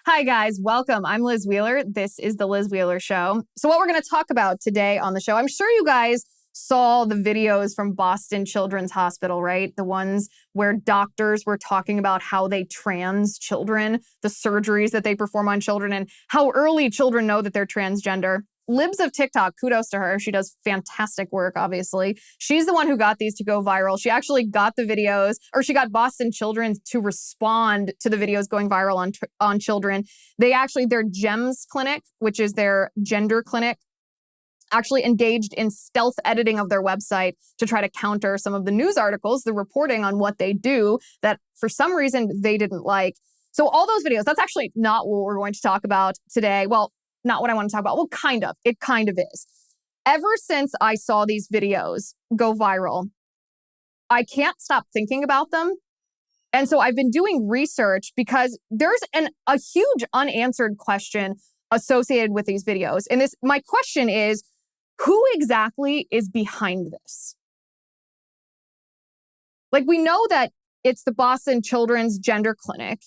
Hi, guys. Welcome. I'm Liz Wheeler. This is The Liz Wheeler Show. So what we're going to talk about today on the show, I'm sure you guys saw the videos from Boston Children's Hospital, right? The ones where doctors were talking about how they trans children, the surgeries that they perform on children, and how early children know that they're transgender. Libs of TikTok, kudos to her. She does fantastic work, obviously. She's the one who got these to go viral. She actually got the videos, or she got Boston Children's to respond to the videos going viral on children. Their GEMS clinic, which is their gender clinic, actually engaged in stealth editing of their website to try to counter some of the news articles, the reporting on what they do that for some reason they didn't like. So all those videos, that's actually not what we're going to talk about today. Well, not what I want to talk about. Well, kind of. It kind of is. Ever since I saw these videos go viral, I can't stop thinking about them. And so I've been doing research because there's a huge unanswered question associated with these videos. And my question is, who exactly is behind this? Like, we know that it's the Boston Children's Gender Clinic.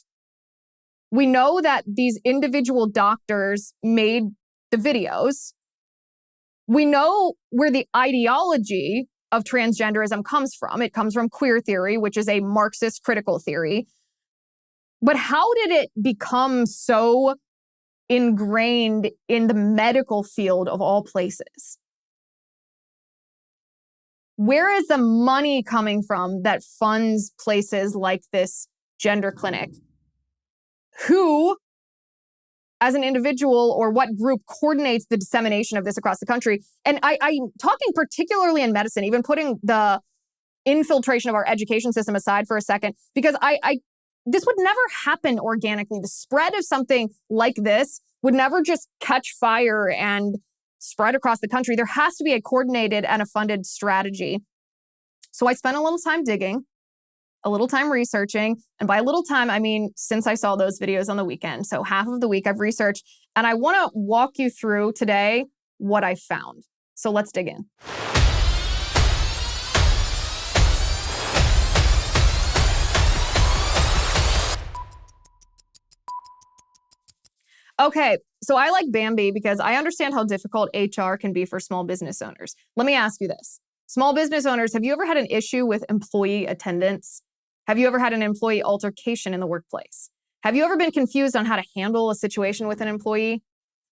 We know that these individual doctors made the videos. We know where the ideology of transgenderism comes from. It comes from queer theory, which is a Marxist critical theory. But how did it become so ingrained in the medical field of all places? Where is the money coming from that funds places like this gender clinic? Who, as an individual, or what group coordinates the dissemination of this across the country? And I'm talking particularly in medicine, even putting the infiltration of our education system aside for a second, because this would never happen organically. The spread of something like this would never just catch fire and spread across the country. There has to be a coordinated and a funded strategy. So I spent a little time digging, a little time researching, and by a little time, I mean since I saw those videos on the weekend. So half of the week I've researched, and I want to walk you through today what I found. So let's dig in. Okay, so I like Bambi because I understand how difficult HR can be for small business owners. Let me ask you this. Small business owners, have you ever had an issue with employee attendance? Have you ever had an employee altercation in the workplace? Have you ever been confused on how to handle a situation with an employee?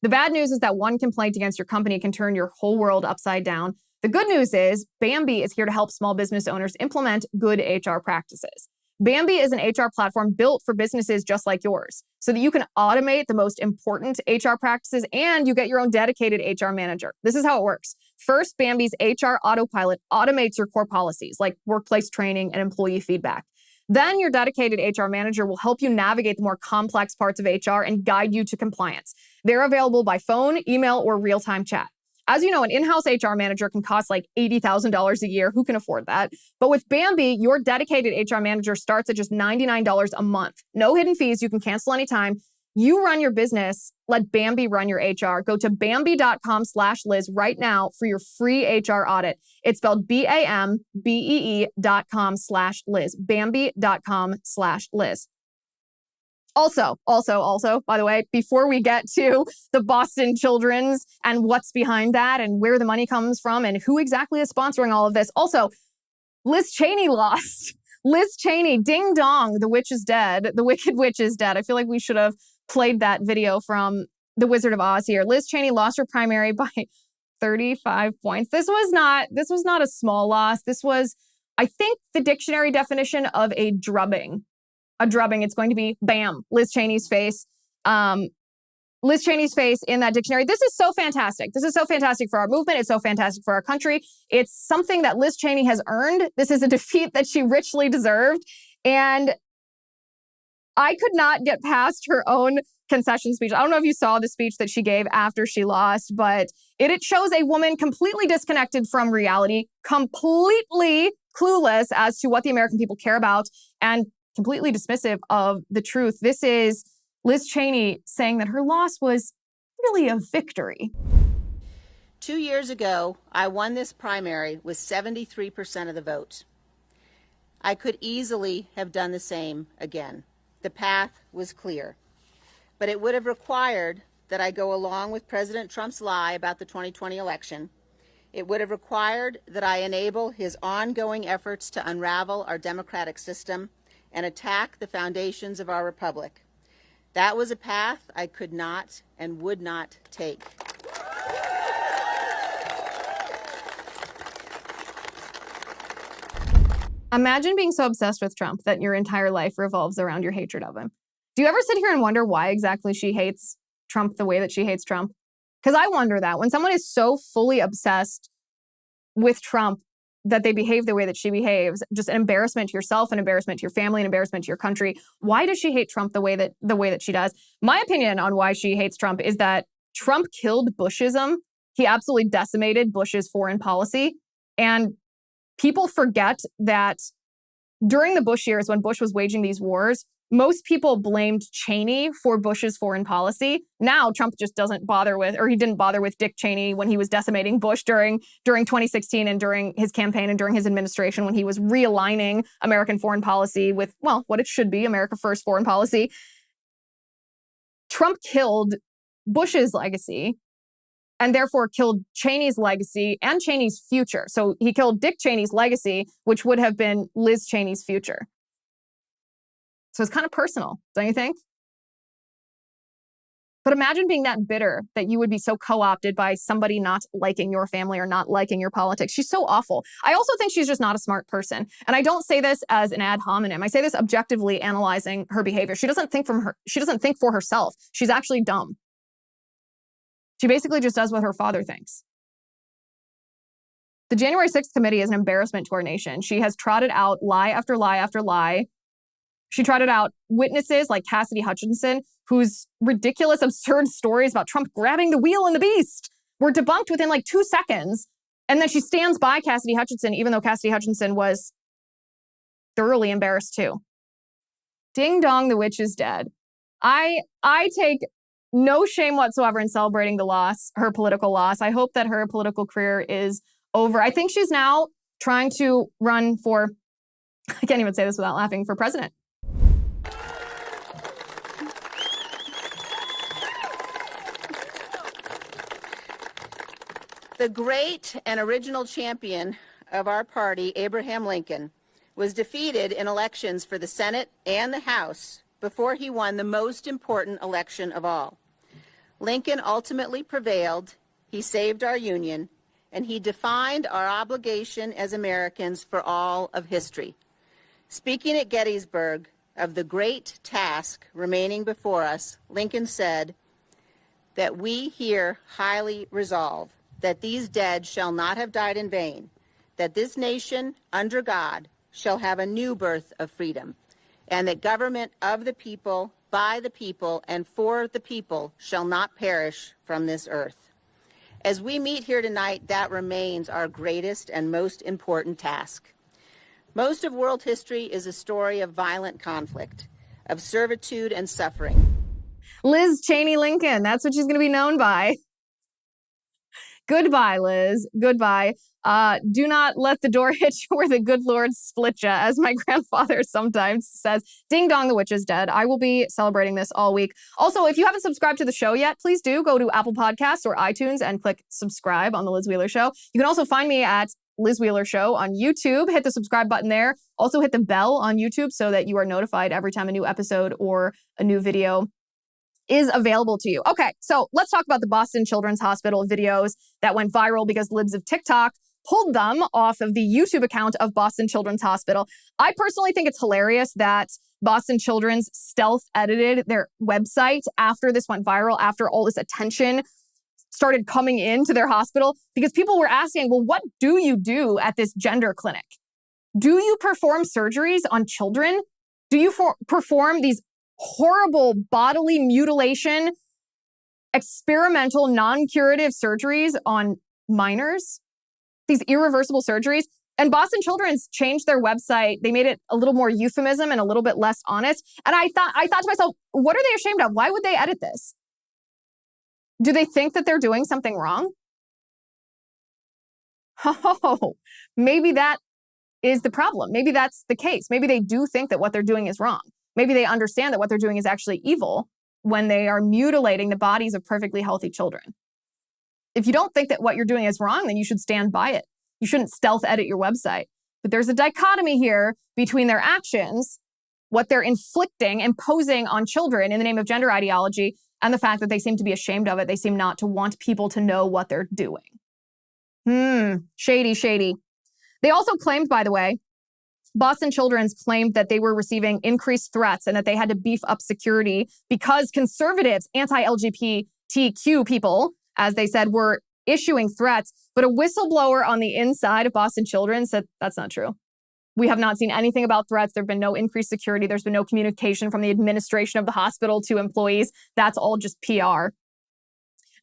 The bad news is that one complaint against your company can turn your whole world upside down. The good news is Bambi is here to help small business owners implement good HR practices. Bambi is an HR platform built for businesses just like yours so that you can automate the most important HR practices and you get your own dedicated HR manager. This is how it works. First, Bambi's HR autopilot automates your core policies like workplace training and employee feedback. Then your dedicated HR manager will help you navigate the more complex parts of HR and guide you to compliance. They're available by phone, email, or real-time chat. As you know, an in-house HR manager can cost like $80,000 a year. Who can afford that? But with Bambi, your dedicated HR manager starts at just $99 a month. No hidden fees. You can cancel anytime. You run your business. Let Bambi run your HR. Go to Bambi.com/Liz right now for your free HR audit. It's spelled BAMBEE.com/Liz. Bambi.com/Liz. Also, by the way, before we get to the Boston Children's and what's behind that and where the money comes from and who exactly is sponsoring all of this, also, Liz Cheney lost. Liz Cheney, ding dong, the witch is dead. The Wicked Witch is dead. I feel like we should have played that video from The Wizard of Oz here. Liz Cheney lost her primary by 35 points. This was not a small loss. This was, I think, the dictionary definition of a drubbing. A drubbing. It's going to be bam, Liz Cheney's face. Liz Cheney's face in that dictionary. This is so fantastic. This is so fantastic for our movement. It's so fantastic for our country. It's something that Liz Cheney has earned. This is a defeat that she richly deserved. And I could not get past her own concession speech. I don't know if you saw the speech that she gave after she lost, but it shows a woman completely disconnected from reality, completely clueless as to what the American people care about, and completely dismissive of the truth. This is Liz Cheney saying that her loss was really a victory. 2 years ago, I won this primary with 73% of the vote. I could easily have done the same again. The path was clear. but it would have required that I go along with President Trump's lie about the 2020 election. It would have required that I enable his ongoing efforts to unravel our democratic system and attack the foundations of our republic. That was a path I could not and would not take. Imagine being so obsessed with Trump that your entire life revolves around your hatred of him. Do you ever sit here and wonder why exactly she hates Trump the way that she hates Trump? Because I wonder that when someone is so fully obsessed with Trump that they behave the way that she behaves, just an embarrassment to yourself, an embarrassment to your family, an embarrassment to your country. Why does she hate Trump the way that she does? My opinion on why she hates Trump is that Trump killed Bushism. He absolutely decimated Bush's foreign policy. And people forget that during the Bush years, when Bush was waging these wars, most people blamed Cheney for Bush's foreign policy. Now Trump just doesn't bother with, or he didn't bother with Dick Cheney when he was decimating Bush during 2016 and during his campaign and during his administration when he was realigning American foreign policy with, well, what it should be, America First foreign policy. Trump killed Bush's legacy and therefore killed Cheney's legacy and Cheney's future. So he killed Dick Cheney's legacy, which would have been Liz Cheney's future. So it's kind of personal, don't you think? But imagine being that bitter that you would be so co-opted by somebody not liking your family or not liking your politics. She's so awful. I also think she's just not a smart person. And I don't say this as an ad hominem. I say this objectively analyzing her behavior. She doesn't think for herself. She's actually dumb. She basically just does what her father thinks. The January 6th committee is an embarrassment to our nation. She has trotted out lie after lie after lie. She trotted out witnesses like Cassidy Hutchinson, whose ridiculous, absurd stories about Trump grabbing the wheel in the beast were debunked within like 2 seconds. And then she stands by Cassidy Hutchinson, even though Cassidy Hutchinson was thoroughly embarrassed too. Ding dong, the witch is dead. I take no shame whatsoever in celebrating the loss, her political loss. I hope that her political career is over. I think she's now trying to run for, I can't even say this without laughing, for president. The great and original champion of our party, Abraham Lincoln, was defeated in elections for the Senate and the House before he won the most important election of all. Lincoln ultimately prevailed, he saved our Union, and he defined our obligation as Americans for all of history. Speaking at Gettysburg of the great task remaining before us, Lincoln said that we here highly resolve that these dead shall not have died in vain, that this nation, under God, shall have a new birth of freedom, and that government of the people, by the people, and for the people shall not perish from this earth. As we meet here tonight, that remains our greatest and most important task. Most of world history is a story of violent conflict, of servitude and suffering. Liz Cheney Lincoln, that's what she's going to be known by. Goodbye, Liz. Goodbye. Do not let the door hit you where the good Lord split you, as my grandfather sometimes says. Ding dong, the witch is dead. I will be celebrating this all week. Also, if you haven't subscribed to the show yet, please do go to Apple Podcasts or iTunes and click subscribe on The Liz Wheeler Show. You can also find me at Liz Wheeler Show on YouTube. Hit the subscribe button there. Also hit the bell on YouTube so that you are notified every time a new episode or a new video is available to you. Okay, so let's talk about the Boston Children's Hospital videos that went viral because libs of TikTok pulled them off of the YouTube account of Boston Children's Hospital. I personally think it's hilarious that Boston Children's stealth edited their website after this went viral, after all this attention started coming into their hospital, because people were asking, well, what do you do at this gender clinic? Do you perform surgeries on children? Do you perform these horrible bodily mutilation, experimental, non-curative surgeries on minors? These irreversible surgeries? And Boston Children's changed their website. They made it a little more euphemism and a little bit less honest. And I thought to myself, what are they ashamed of? Why would they edit this? Do they think that they're doing something wrong? Oh, maybe that is the problem. Maybe that's the case. Maybe they do think that what they're doing is wrong. Maybe they understand that what they're doing is actually evil, when they are mutilating the bodies of perfectly healthy children. If you don't think that what you're doing is wrong, then you should stand by it. You shouldn't stealth edit your website. But there's a dichotomy here between their actions, what they're inflicting, imposing on children in the name of gender ideology, and the fact that they seem to be ashamed of it. They seem not to want people to know what they're doing. Shady, shady. They also claimed, by the way, Boston Children's claimed that they were receiving increased threats and that they had to beef up security because conservatives, anti-LGBTQ people, as they said, were issuing threats. But a whistleblower on the inside of Boston Children's said that's not true. We have not seen anything about threats. There have been no increased security. There's been no communication from the administration of the hospital to employees. That's all just PR.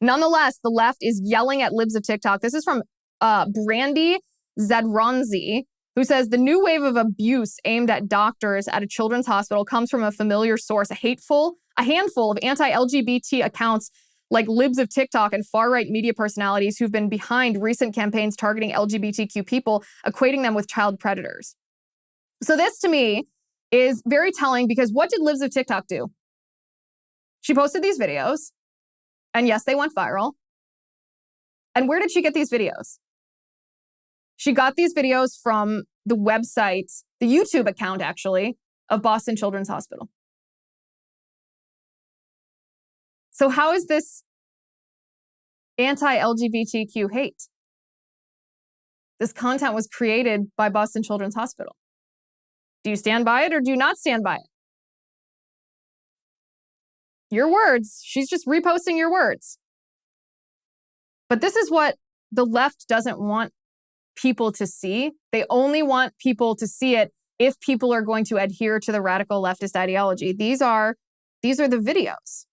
Nonetheless, the left is yelling at libs of TikTok. This is from Brandy Zadronzi, who says the new wave of abuse aimed at doctors at a children's hospital comes from a familiar source, a handful of anti-LGBT accounts like libs of TikTok and far-right media personalities who've been behind recent campaigns targeting LGBTQ people, equating them with child predators. So this, to me, is very telling because what did libs of TikTok do? She posted these videos, and yes, they went viral. And where did she get these videos? She got these videos from the website, the YouTube account, actually, of Boston Children's Hospital. So how is this anti-LGBTQ hate? This content was created by Boston Children's Hospital. Do you stand by it or do you not stand by it? Your words. She's just reposting your words. But this is what the left doesn't want people to see. They only want people to see it if people are going to adhere to the radical leftist ideology. These are the videos.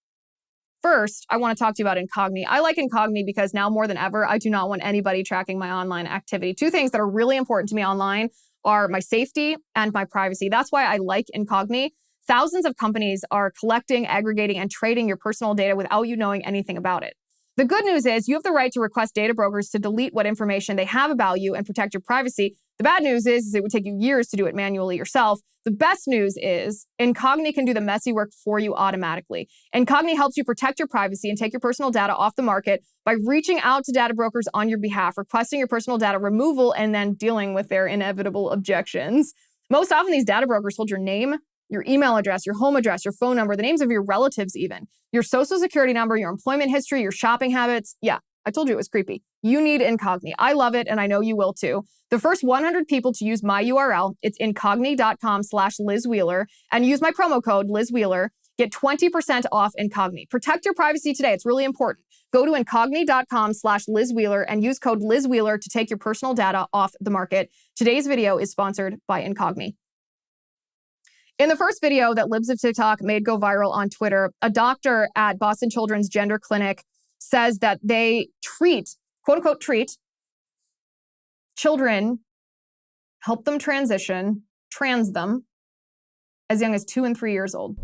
First, I want to talk to you about Incogni. I like Incogni because now more than ever, I do not want anybody tracking my online activity. Two things that are really important to me online are my safety and my privacy. That's why I like Incogni. Thousands of companies are collecting, aggregating, and trading your personal data without you knowing anything about it. The good news is you have the right to request data brokers to delete what information they have about you and protect your privacy. The bad news is it would take you years to do it manually yourself. The best news is Incogni can do the messy work for you automatically. Incogni helps you protect your privacy and take your personal data off the market by reaching out to data brokers on your behalf, requesting your personal data removal, and then dealing with their inevitable objections. Most often, these data brokers hold your name, your email address, your home address, your phone number, the names of your relatives even, your social security number, your employment history, your shopping habits. Yeah, I told you it was creepy. You need Incogni. I love it, and I know you will too. The first 100 people to use my URL, it's incogni.com/Liz Wheeler, and use my promo code Liz Wheeler, get 20% off Incogni. Protect your privacy today. It's really important. Go to incogni.com/Liz Wheeler and use code Liz Wheeler to take your personal data off the market. Today's video is sponsored by Incogni. In the first video that libs of TikTok made go viral on Twitter, a doctor at Boston Children's Gender Clinic says that they treat, quote unquote, treat children, help them transition, trans them as young as 2 and 3 years old.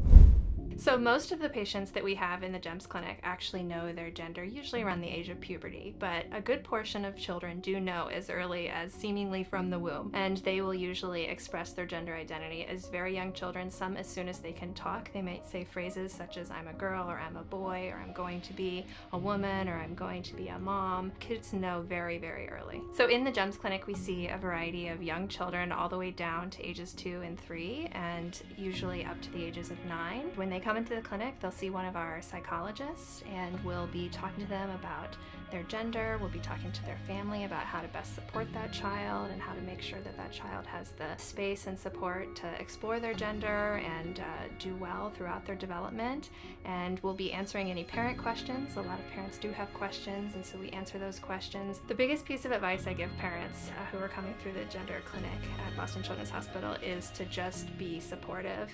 So most of the patients that we have in the GEMS clinic actually know their gender, usually around the age of puberty, but a good portion of children do know as early as seemingly from the womb, and they will usually express their gender identity as very young children, some as soon as they can talk. They might say phrases such as I'm a girl, or I'm a boy, or I'm going to be a woman, or I'm going to be a mom. Kids know very, very early. So in the GEMS clinic, we see a variety of young children all the way down to ages 2 and 3, and usually up to the ages of 9. When they come into the clinic, they'll see one of our psychologists, and we'll be talking to them about their gender. We'll be talking to their family about how to best support that child and how to make sure that that child has the space and support to explore their gender and do well throughout their development. And we'll be answering any parent questions. A lot of parents do have questions, and so we answer those questions. The biggest piece of advice I give parents who are coming through the gender clinic at Boston Children's Hospital is to just be supportive.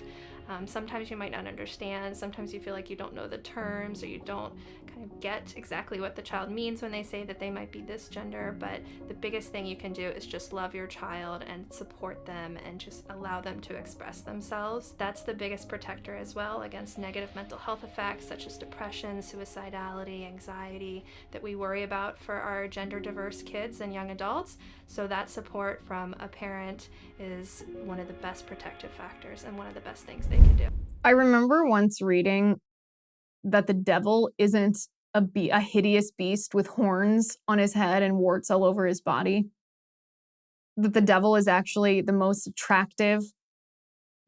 Sometimes you might not understand, sometimes you feel like you don't know the terms, or you don't kind of get exactly what the child means when they say that they might be this gender, but the biggest thing you can do is just love your child and support them and just allow them to express themselves. That's the biggest protector as well against negative mental health effects such as depression, suicidality, anxiety that we worry about for our gender diverse kids and young adults. So that support from a parent is one of the best protective factors and one of the best things they can do. I remember once reading that the devil isn't a hideous beast with horns on his head and warts all over his body? That the devil is actually the most attractive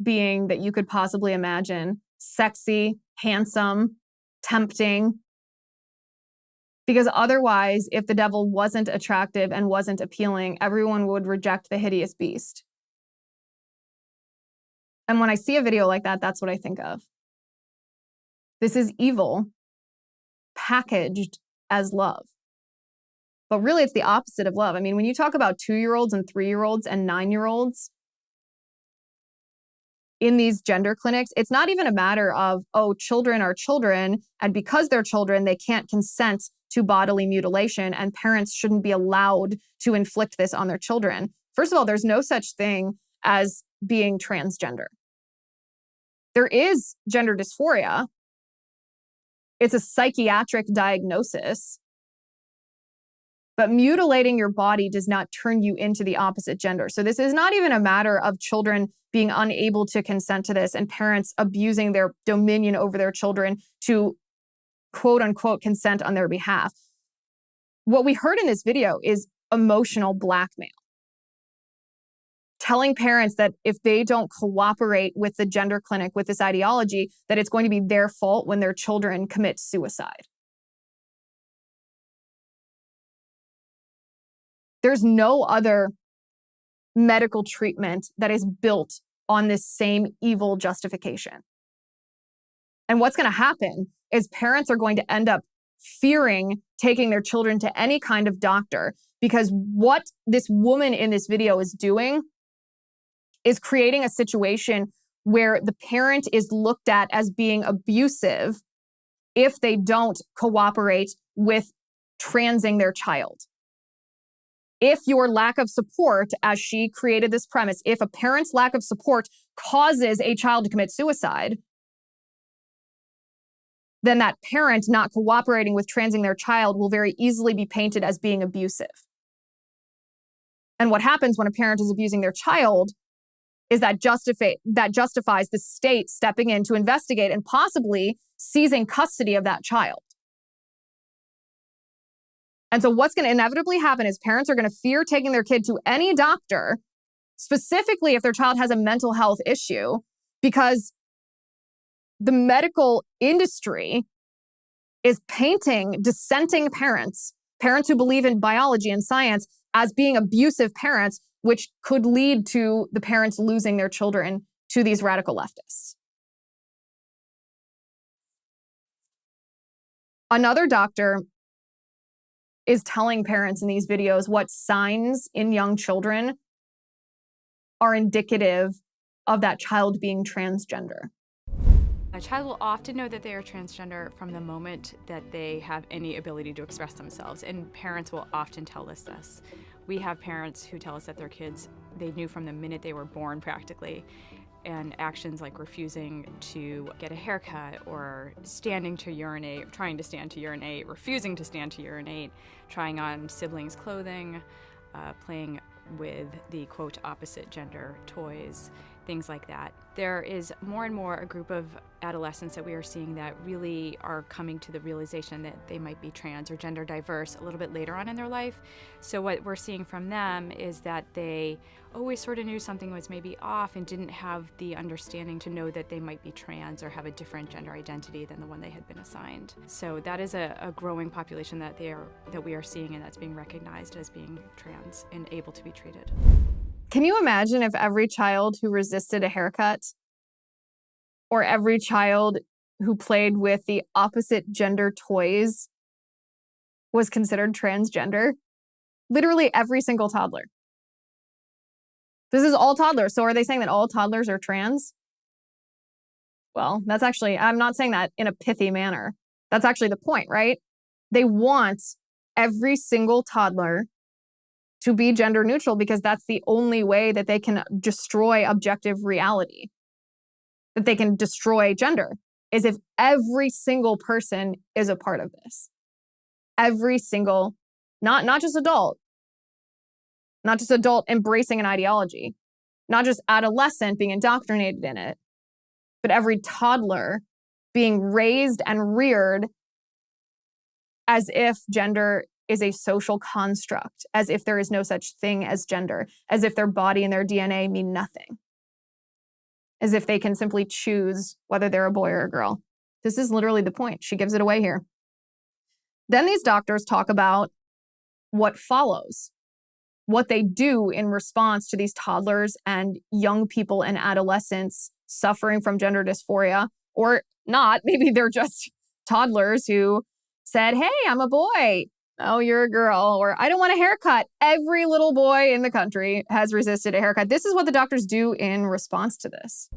being that you could possibly imagine. Sexy, handsome, tempting. Because otherwise, if the devil wasn't attractive and wasn't appealing, everyone would reject the hideous beast. And when I see a video like that, that's what I think of. This is evil packaged as love. But really, it's the opposite of love. I mean, when you talk about 2-year-olds and 3-year-olds and 9-year-olds in these gender clinics, it's not even a matter of, oh, children are children, and because they're children, they can't consent to bodily mutilation, and parents shouldn't be allowed to inflict this on their children. First of all, there's no such thing as being transgender. There is gender dysphoria. It's a psychiatric diagnosis. But mutilating your body does not turn you into the opposite gender. So this is not even a matter of children being unable to consent to this and parents abusing their dominion over their children to quote unquote consent on their behalf. What we heard in this video is emotional blackmail. Telling parents that if they don't cooperate with the gender clinic, with this ideology, that it's going to be their fault when their children commit suicide. There's no other medical treatment that is built on this same evil justification. And what's going to happen is parents are going to end up fearing taking their children to any kind of doctor, because what this woman in this video is doing is creating a situation where the parent is looked at as being abusive if they don't cooperate with transing their child. If your lack of support, as she created this premise, if a parent's lack of support causes a child to commit suicide, then that parent not cooperating with transing their child will very easily be painted as being abusive. And what happens when a parent is abusing their child is that justifies the state stepping in to investigate and possibly seizing custody of that child. And so what's going to inevitably happen is parents are going to fear taking their kid to any doctor, specifically if their child has a mental health issue, because the medical industry is painting dissenting parents, parents who believe in biology and science, as being abusive parents, which could lead to the parents losing their children to these radical leftists. Another doctor is telling parents in these videos what signs in young children are indicative of that child being transgender. A child will often know that they are transgender from the moment that they have any ability to express themselves, and parents will often tell us this. We have parents who tell us that their kids, they knew from the minute they were born practically, and actions like refusing to get a haircut or standing to urinate, trying to stand to urinate, refusing to stand to urinate, trying on siblings' clothing, playing with the quote opposite gender toys, things like that. There is more and more a group of adolescents that we are seeing that really are coming to the realization that they might be trans or gender diverse a little bit later on in their life. So what we're seeing from them is that they always sort of knew something was maybe off and didn't have the understanding to know that they might be trans or have a different gender identity than the one they had been assigned. So that is a growing population that we are seeing, and that's being recognized as being trans and able to be treated. Can you imagine if every child who resisted a haircut or every child who played with the opposite gender toys was considered transgender? Literally every single toddler. This is all toddlers. So are they saying that all toddlers are trans? Well, that's actually, I'm not saying that in a pithy manner. That's actually the point, right? They want every single toddler to be gender neutral because that's the only way that they can destroy objective reality, that they can destroy gender, is if every single person is a part of this. Every single, not just adult embracing an ideology, not just adolescent being indoctrinated in it, but every toddler being raised and reared as if gender is a social construct, as if there is no such thing as gender, as if their body and their DNA mean nothing, as if they can simply choose whether they're a boy or a girl. This is literally the point. She gives it away here. Then these doctors talk about what follows, what they do in response to these toddlers and young people and adolescents suffering from gender dysphoria, or not. Maybe they're just toddlers who said, hey, I'm a boy. Oh, you're a girl. Or I don't want a haircut. Every little boy in the country has resisted a haircut. This is what the doctors do in response to this.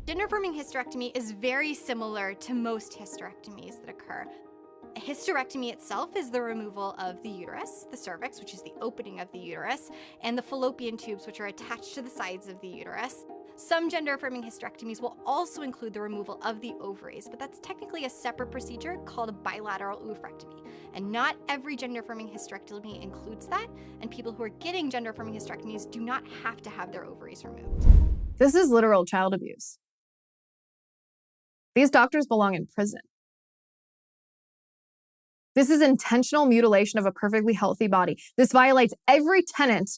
Gender-affirming hysterectomy is very similar to most hysterectomies that occur. A hysterectomy itself is the removal of the uterus, the cervix, which is the opening of the uterus, and the fallopian tubes, which are attached to the sides of the uterus. Some gender-affirming hysterectomies will also include the removal of the ovaries, but that's technically a separate procedure called a bilateral oophorectomy. And not every gender-affirming hysterectomy includes that, and people who are getting gender-affirming hysterectomies do not have to have their ovaries removed. This is literal child abuse. These doctors belong in prison. This is intentional mutilation of a perfectly healthy body. This violates every tenet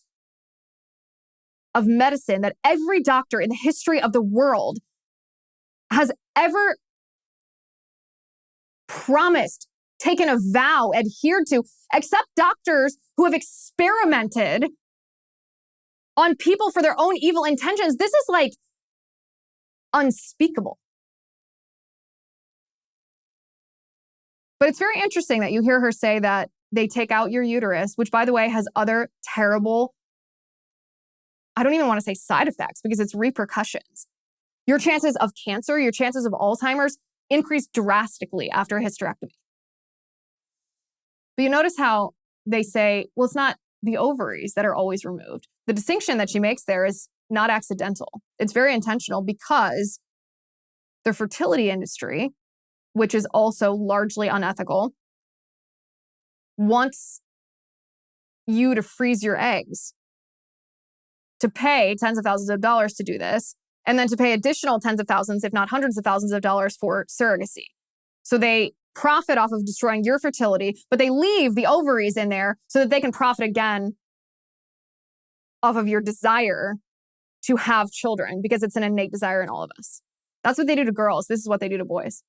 of medicine that every doctor in the history of the world has ever promised, taken a vow, adhered to, except doctors who have experimented on people for their own evil intentions. This is like unspeakable. But it's very interesting that you hear her say that they take out your uterus, which, by the way, has other terrible, I don't even want to say side effects because it's repercussions. Your chances of cancer, your chances of Alzheimer's increase drastically after a hysterectomy. But you notice how they say, well, it's not the ovaries that are always removed. The distinction that she makes there is not accidental. It's very intentional because the fertility industry, which is also largely unethical, wants you to freeze your eggs, to pay tens of thousands of dollars to do this, and then to pay additional tens of thousands, if not hundreds of thousands of dollars for surrogacy. So they profit off of destroying your fertility, but they leave the ovaries in there so that they can profit again off of your desire to have children, because it's an innate desire in all of us. That's what they do to girls. This is what they do to boys.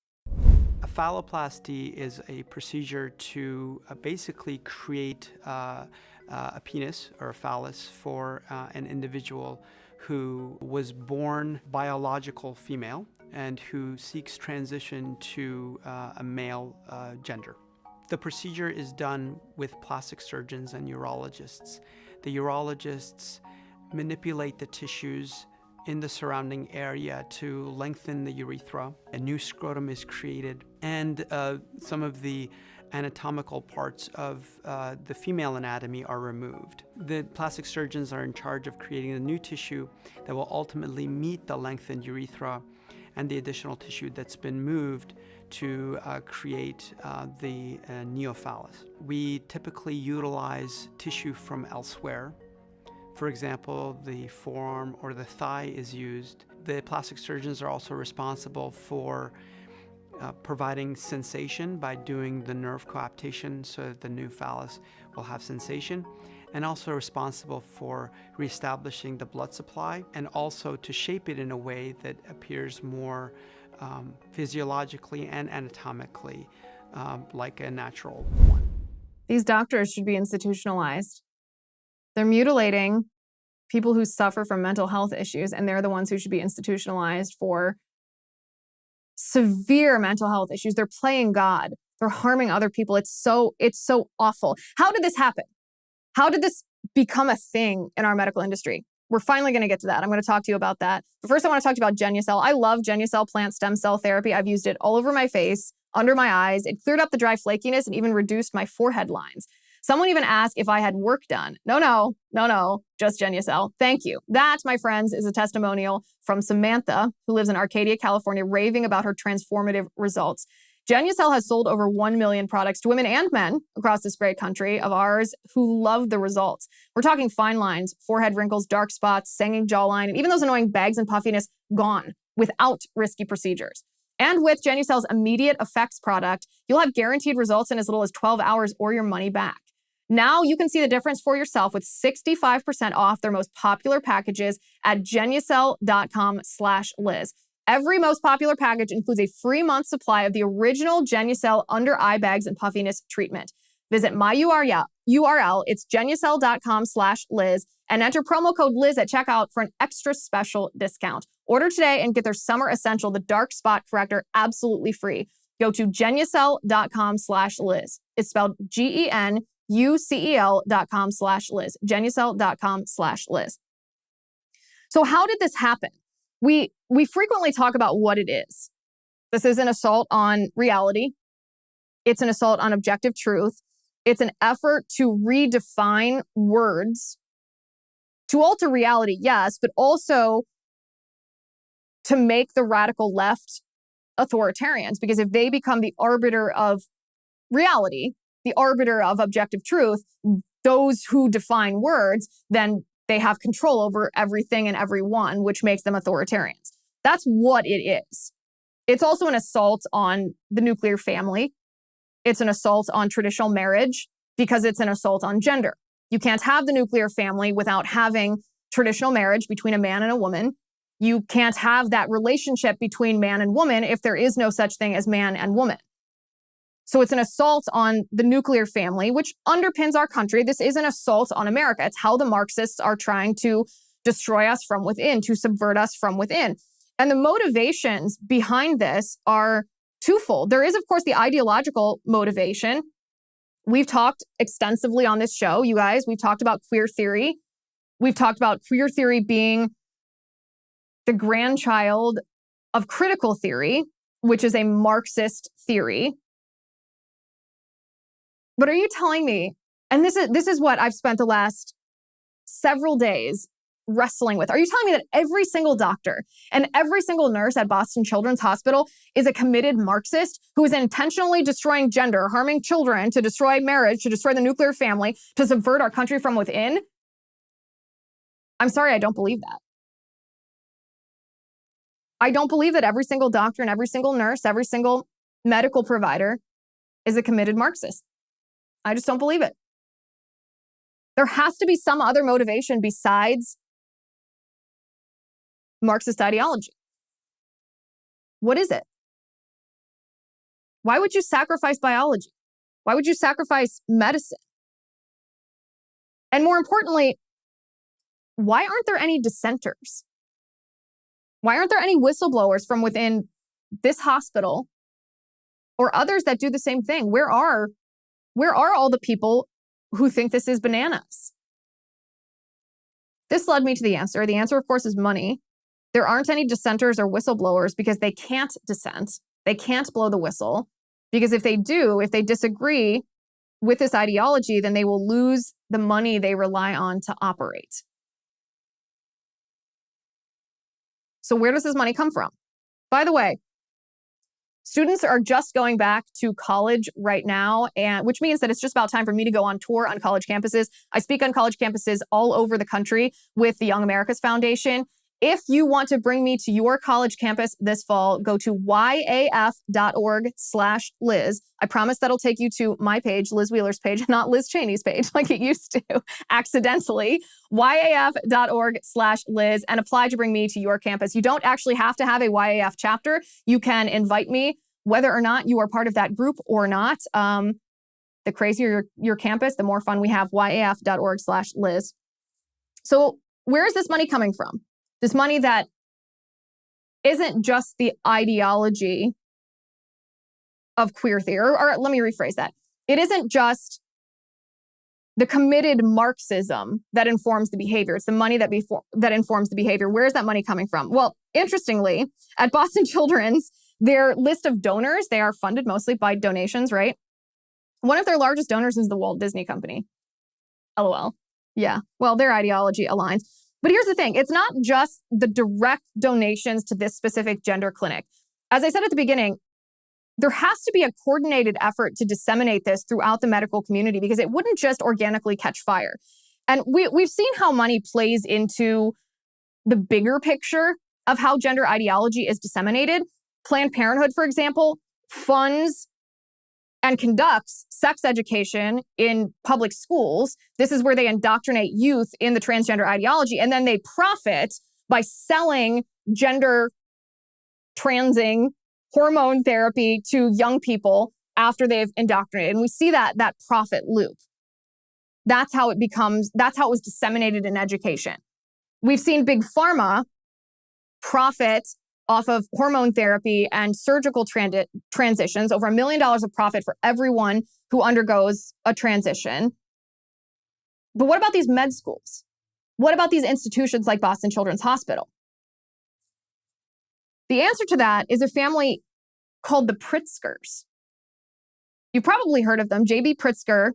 A phalloplasty is a procedure to basically create a penis or a phallus for an individual who was born biological female and who seeks transition to a male gender. The procedure is done with plastic surgeons and urologists. The urologists manipulate the tissues in the surrounding area to lengthen the urethra. A new scrotum is created, and some of the anatomical parts of the female anatomy are removed. The plastic surgeons are in charge of creating a new tissue that will ultimately meet the lengthened urethra and the additional tissue that's been moved to create the neophallus. We typically utilize tissue from elsewhere. For example, the forearm or the thigh is used. The plastic surgeons are also responsible for providing sensation by doing the nerve coaptation so that the new phallus will have sensation, and also responsible for reestablishing the blood supply and also to shape it in a way that appears more physiologically and anatomically like a natural one. These doctors should be institutionalized. They're mutilating people who suffer from mental health issues, and they're the ones who should be institutionalized for severe mental health issues. They're playing God. They're harming other people. It's so awful. How did this happen? How did this become a thing in our medical industry? We're finally going to get to that. I'm going to talk to you about that. But first, I want to talk to you about Genucell. I love Genucell plant stem cell therapy. I've used it all over my face, under my eyes. It cleared up the dry flakiness and even reduced my forehead lines. Someone even asked if I had work done. No, just Genucell. Thank you. That, my friends, is a testimonial from Samantha, who lives in Arcadia, California, raving about her transformative results. Genucell has sold over 1 million products to women and men across this great country of ours who love the results. We're talking fine lines, forehead wrinkles, dark spots, sagging jawline, and even those annoying bags and puffiness gone without risky procedures. And with Genucel's immediate effects product, you'll have guaranteed results in as little as 12 hours or your money back. Now you can see the difference for yourself with 65% off their most popular packages at Genucel.com/Liz. Every most popular package includes a free month supply of the original Genucel under eye bags and puffiness treatment. Visit my URL, it's Genucel.com/Liz, and enter promo code Liz at checkout for an extra special discount. Order today and get their Summer Essential, the Dark Spot Corrector, absolutely free. Go to Genucel.com/Liz. It's spelled GENUCEL.com/Liz. Genucel.com/Liz. So how did this happen? We frequently talk about what it is. This is an assault on reality. It's an assault on objective truth. It's an effort to redefine words, to alter reality, yes, but also to make the radical left authoritarians. Because if they become the arbiter of reality, the arbiter of objective truth, those who define words, then they have control over everything and everyone, which makes them authoritarians. That's what it is. It's also an assault on the nuclear family. It's an assault on traditional marriage because it's an assault on gender. You can't have the nuclear family without having traditional marriage between a man and a woman. You can't have that relationship between man and woman if there is no such thing as man and woman. So it's an assault on the nuclear family, which underpins our country. This is an assault on America. It's how the Marxists are trying to destroy us from within, to subvert us from within. And the motivations behind this are twofold. There is, of course, the ideological motivation. We've talked extensively on this show, you guys. We've talked about queer theory. We've talked about queer theory being the grandchild of critical theory, which is a Marxist theory. But are you telling me, and this is what I've spent the last several days wrestling with. Are you telling me that every single doctor and every single nurse at Boston Children's Hospital is a committed Marxist who is intentionally destroying gender, harming children, to destroy marriage, to destroy the nuclear family, to subvert our country from within? I'm sorry, I don't believe that. I don't believe that every single doctor and every single nurse, every single medical provider is a committed Marxist. I just don't believe it. There has to be some other motivation besides Marxist ideology. What is it? Why would you sacrifice biology? Why would you sacrifice medicine? And more importantly, why aren't there any dissenters? Why aren't there any whistleblowers from within this hospital or others that do the same thing? Where are all the people who think this is bananas? This led me to the answer. The answer, of course, is money. There aren't any dissenters or whistleblowers because they can't dissent. They can't blow the whistle because if they do, if they disagree with this ideology, then they will lose the money they rely on to operate. So where does this money come from? By the way, students are just going back to college right now, and which means that it's just about time for me to go on tour on college campuses. I speak on college campuses all over the country with the Young America's Foundation. If you want to bring me to your college campus this fall, go to yaf.org/Liz. I promise that'll take you to my page, Liz Wheeler's page, not Liz Cheney's page like it used to accidentally. yaf.org/Liz and apply to bring me to your campus. You don't actually have to have a YAF chapter. You can invite me whether or not you are part of that group or not. The crazier your campus, the more fun we have. yaf.org/Liz. So where is this money coming from? This money that isn't just the ideology of queer theory, or let me rephrase that. It isn't just the committed Marxism that informs the behavior. It's the money that informs the behavior. Where is that money coming from? Well, interestingly, at Boston Children's, their list of donors, they are funded mostly by donations, right? One of their largest donors is the Walt Disney Company. LOL. Yeah, well, their ideology aligns. But here's the thing. It's not just the direct donations to this specific gender clinic. As I said at the beginning, there has to be a coordinated effort to disseminate this throughout the medical community because it wouldn't just organically catch fire. And we've seen how money plays into the bigger picture of how gender ideology is disseminated. Planned Parenthood, for example, funds and conducts sex education in public schools. This is where they indoctrinate youth in the transgender ideology, and then they profit by selling gender transing hormone therapy to young people after they've indoctrinated. And we see that profit loop. That's how it was disseminated in education. We've seen Big Pharma profit off of hormone therapy and surgical transitions, over $1 million of profit for everyone who undergoes a transition. But what about these med schools? What about these institutions like Boston Children's Hospital? The answer to that is a family called the Pritzkers. You've probably heard of them. J.B. Pritzker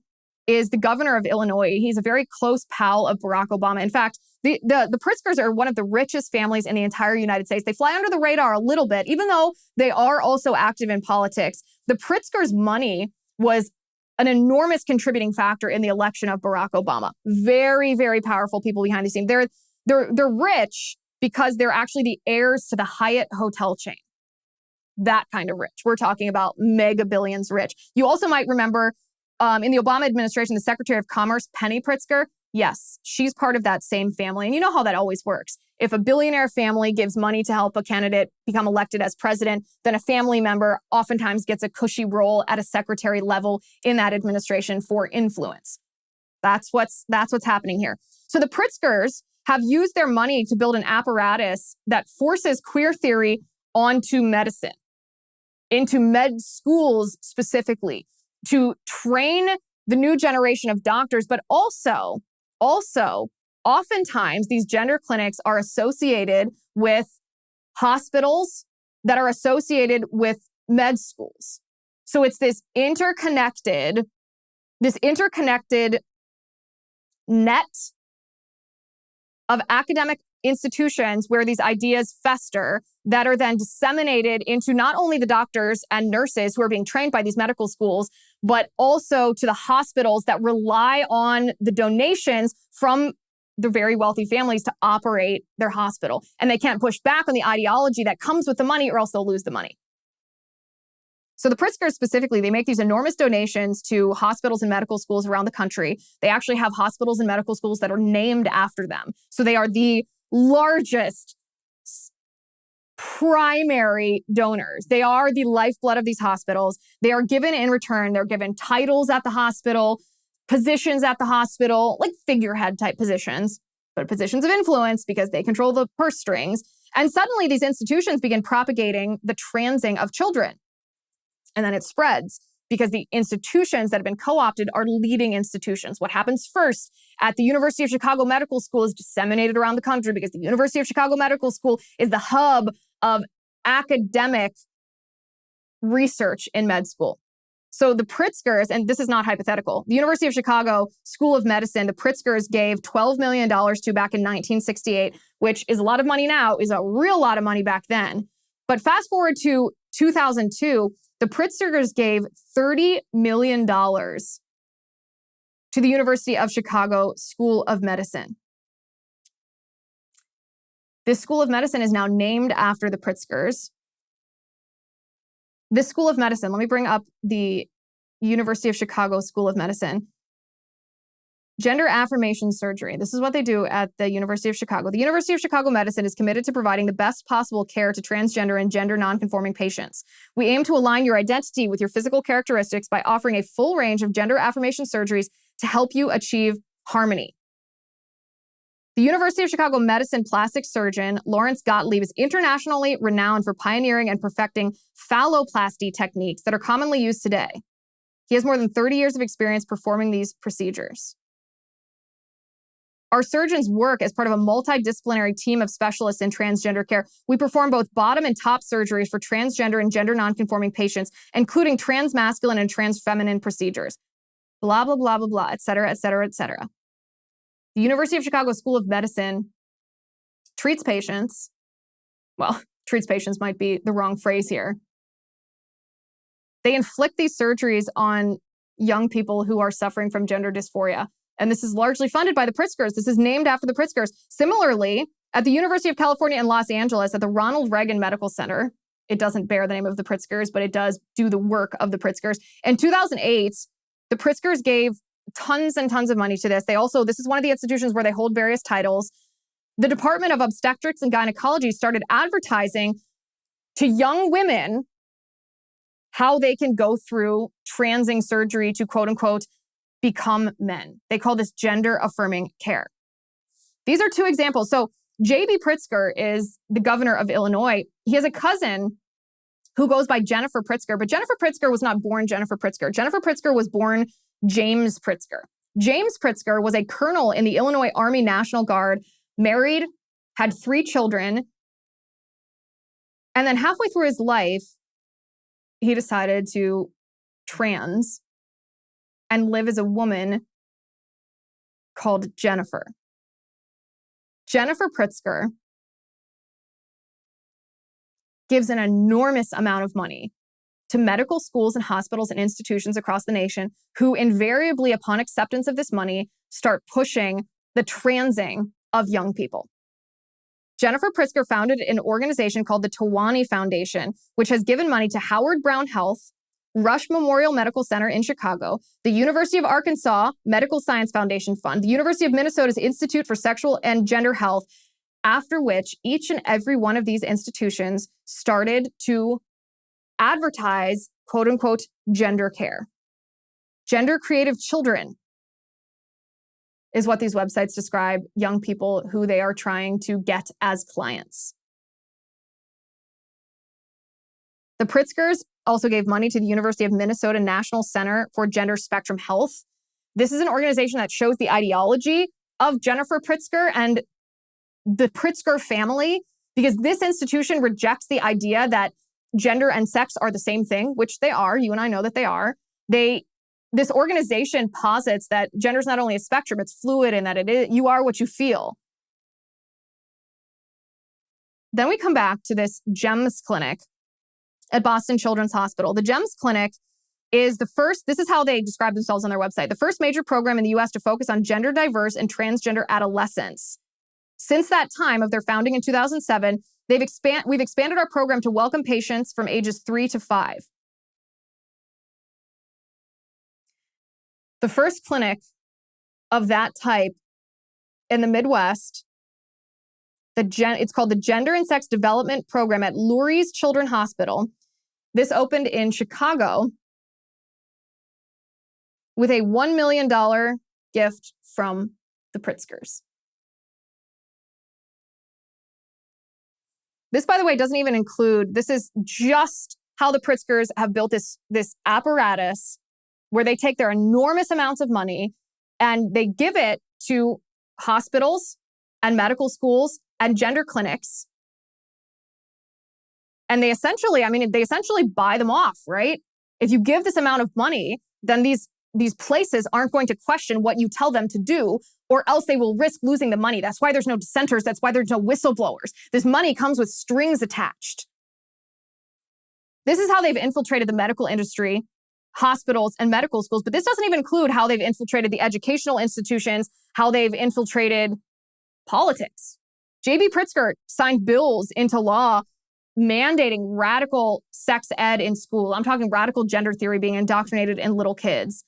is the governor of Illinois. He's a very close pal of Barack Obama. In fact, the Pritzkers are one of the richest families in the entire United States. They fly under the radar a little bit, even though they are also active in politics. The Pritzkers' money was an enormous contributing factor in the election of Barack Obama. Very, very powerful people behind the scenes. They're rich because they're actually the heirs to the Hyatt hotel chain. That kind of rich. We're talking about mega billions rich. You also might remember in the Obama administration, the Secretary of Commerce, Penny Pritzker, yes, she's part of that same family. And you know how that always works. If a billionaire family gives money to help a candidate become elected as president, then a family member oftentimes gets a cushy role at a secretary level in that administration for influence. That's what's happening here. So the Pritzkers have used their money to build an apparatus that forces queer theory onto medicine, into med schools specifically, to train the new generation of doctors, but also, oftentimes these gender clinics are associated with hospitals that are associated with med schools. So it's this interconnected net of academic institutions where these ideas fester that are then disseminated into not only the doctors and nurses who are being trained by these medical schools, but also to the hospitals that rely on the donations from the very wealthy families to operate their hospital. And they can't push back on the ideology that comes with the money or else they'll lose the money. So the Pritzkers specifically, they make these enormous donations to hospitals and medical schools around the country. They actually have hospitals and medical schools that are named after them. So they are the largest primary donors. They are the lifeblood of these hospitals. They are given in return, they're given titles at the hospital, positions at the hospital, like figurehead type positions, but positions of influence because they control the purse strings. And suddenly these institutions begin propagating the transing of children. And then it spreads because the institutions that have been co-opted are leading institutions. What happens first at the University of Chicago Medical School is disseminated around the country because the University of Chicago Medical School is the hub of academic research in med school. So the Pritzkers, and this is not hypothetical, the University of Chicago School of Medicine, the Pritzkers gave $12 million to back in 1968, which is a lot of money now, is a real lot of money back then. But fast forward to 2002, the Pritzkers gave $30 million to the University of Chicago School of Medicine. This School of Medicine is now named after the Pritzkers. This School of Medicine, let me bring up the University of Chicago School of Medicine. Gender affirmation surgery. This is what they do at the University of Chicago. The University of Chicago Medicine is committed to providing the best possible care to transgender and gender nonconforming patients. We aim to align your identity with your physical characteristics by offering a full range of gender affirmation surgeries to help you achieve harmony. The University of Chicago Medicine plastic surgeon Lawrence Gottlieb is internationally renowned for pioneering and perfecting phalloplasty techniques that are commonly used today. He has more than 30 years of experience performing these procedures. Our surgeons work as part of a multidisciplinary team of specialists in transgender care. We perform both bottom and top surgeries for transgender and gender nonconforming patients, including transmasculine and transfeminine procedures. Blah, blah, blah, blah, blah, et cetera, et cetera, et cetera. The University of Chicago School of Medicine treats patients, well, treats patients might be the wrong phrase here. They inflict these surgeries on young people who are suffering from gender dysphoria. And this is largely funded by the Pritzkers. This is named after the Pritzkers. Similarly, at the University of California in Los Angeles, at the Ronald Reagan Medical Center, it doesn't bear the name of the Pritzkers, but it does do the work of the Pritzkers. In 2008, the Pritzkers gave tons and tons of money to this. This is one of the institutions where they hold various titles. The Department of Obstetrics and Gynecology started advertising to young women how they can go through transing surgery to, quote unquote, become men. They call this gender affirming care. These are two examples. So J.B. Pritzker is the governor of Illinois. He has a cousin who goes by Jennifer Pritzker, but Jennifer Pritzker was not born Jennifer Pritzker. Jennifer Pritzker was born James Pritzker. James Pritzker was a colonel in the Illinois Army National Guard, married, had 3 children, and then halfway through his life, he decided to trans and live as a woman called Jennifer. Jennifer Pritzker gives an enormous amount of money to medical schools and hospitals and institutions across the nation who invariably, upon acceptance of this money, start pushing the transing of young people. Jennifer Pritzker founded an organization called the Tawani Foundation, which has given money to Howard Brown Health, Rush Memorial Medical Center in Chicago, the University of Arkansas Medical Science Foundation Fund, the University of Minnesota's Institute for Sexual and Gender Health, after which each and every one of these institutions started to advertise, quote unquote, gender care. Gender creative children is what these websites describe young people who they are trying to get as clients. The Pritzkers also gave money to the University of Minnesota National Center for Gender Spectrum Health. This is an organization that shows the ideology of Jennifer Pritzker and the Pritzker family, because this institution rejects the idea that gender and sex are the same thing, which they are. You and I know that they are. This organization posits that gender is not only a spectrum, it's fluid, and that you are what you feel. Then we come back to this GEMS clinic at Boston Children's Hospital. The GEMS clinic is this is how they describe themselves on their website, the first major program in the U.S. to focus on gender diverse and transgender adolescents. Since that time of their founding in 2007, we've expanded our program to welcome patients from ages 3 to 5. The first clinic of that type in the Midwest, it's called the Gender and Sex Development Program at Lurie's Children's Hospital. This opened in Chicago with a $1 million gift from the Pritzkers. This, by the way, doesn't even include, this is just how the Pritzkers have built this apparatus where they take their enormous amounts of money and they give it to hospitals and medical schools and gender clinics. And they essentially buy them off, right? If you give this amount of money, then these places aren't going to question what you tell them to do, or else they will risk losing the money. That's why there's no dissenters. That's why there's no whistleblowers. This money comes with strings attached. This is how they've infiltrated the medical industry, hospitals, and medical schools. But this doesn't even include how they've infiltrated the educational institutions, how they've infiltrated politics. J.B. Pritzker signed bills into law mandating radical sex ed in school. I'm talking radical gender theory being indoctrinated in little kids.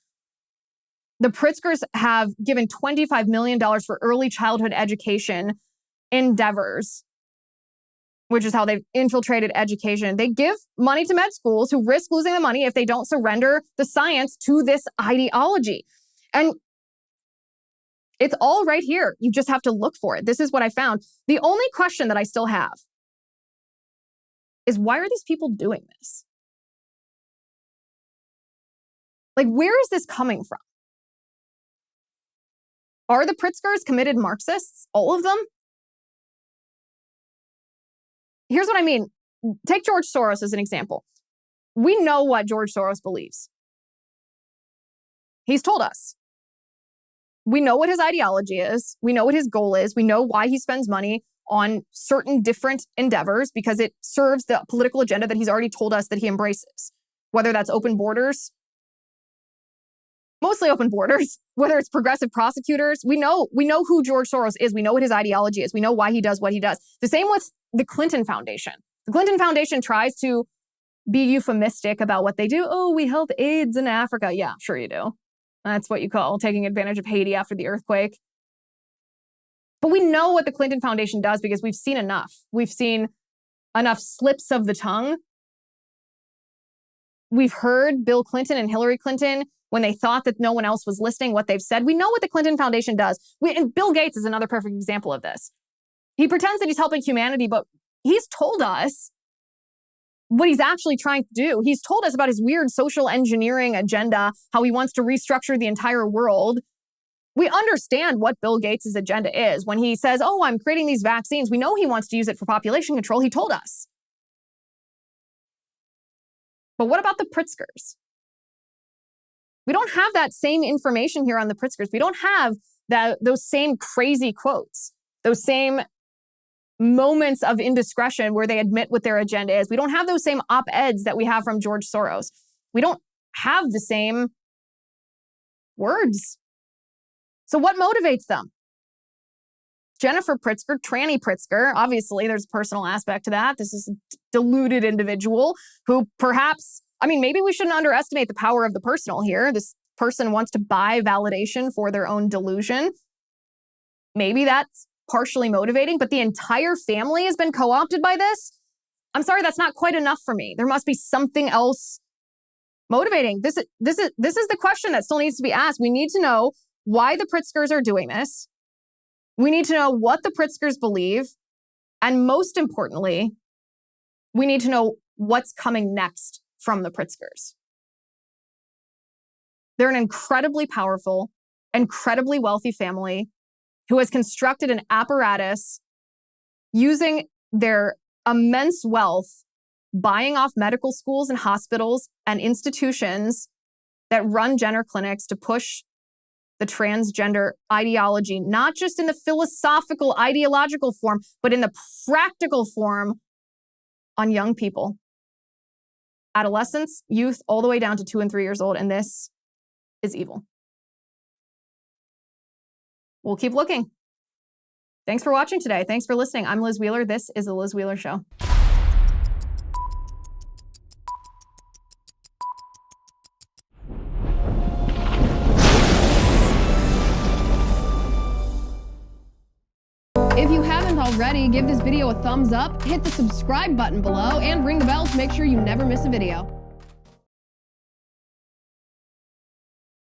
The Pritzkers have given $25 million for early childhood education endeavors, which is how they've infiltrated education. They give money to med schools who risk losing the money if they don't surrender the science to this ideology. And it's all right here. You just have to look for it. This is what I found. The only question that I still have is, why are these people doing this? Like, where is this coming from? Are the Pritzkers committed Marxists? All of them? Here's what I mean. Take George Soros as an example. We know what George Soros believes. He's told us. We know what his ideology is. We know what his goal is. We know why he spends money on certain different endeavors, because it serves the political agenda that he's already told us that he embraces. Whether that's open borders, mostly open borders, whether it's progressive prosecutors, we know who George Soros is. We know what his ideology is. We know why he does what he does. The same with the Clinton Foundation. The Clinton Foundation tries to be euphemistic about what they do. Oh, we help AIDS in Africa. Yeah, sure you do. That's what you call taking advantage of Haiti after the earthquake. But we know what the Clinton Foundation does because we've seen enough. We've seen enough slips of the tongue. We've heard Bill Clinton and Hillary Clinton, when they thought that no one else was listening, what they've said. We know what the Clinton Foundation does. And Bill Gates is another perfect example of this. He pretends that he's helping humanity, but he's told us what he's actually trying to do. He's told us about his weird social engineering agenda, how he wants to restructure the entire world. We understand what Bill Gates' agenda is. When he says, oh, I'm creating these vaccines, we know he wants to use it for population control. He told us. But what about the Pritzkers? We don't have that same information here on the Pritzkers. We don't have those same crazy quotes, those same moments of indiscretion where they admit what their agenda is. We don't have those same op-eds that we have from George Soros. We don't have the same words. So what motivates them? Jennifer Pritzker, Tranny Pritzker, obviously there's a personal aspect to that. This is a deluded individual who perhaps, maybe we shouldn't underestimate the power of the personal here. This person wants to buy validation for their own delusion. Maybe that's partially motivating, but the entire family has been co-opted by this. I'm sorry, that's not quite enough for me. There must be something else motivating. This is the question that still needs to be asked. We need to know why the Pritzkers are doing this. We need to know what the Pritzkers believe. And most importantly, we need to know what's coming next from the Pritzkers. They're an incredibly powerful, incredibly wealthy family who has constructed an apparatus using their immense wealth, buying off medical schools and hospitals and institutions that run gender clinics to push the transgender ideology, not just in the philosophical, ideological form, but in the practical form on young people. Adolescents, youth, all the way down to 2 and 3 years old, and this is evil. We'll keep looking. Thanks for watching today. Thanks for listening. I'm Liz Wheeler. This is The Liz Wheeler Show. If you haven't already, give this video a thumbs up, hit the subscribe button below, and ring the bell to make sure you never miss a video.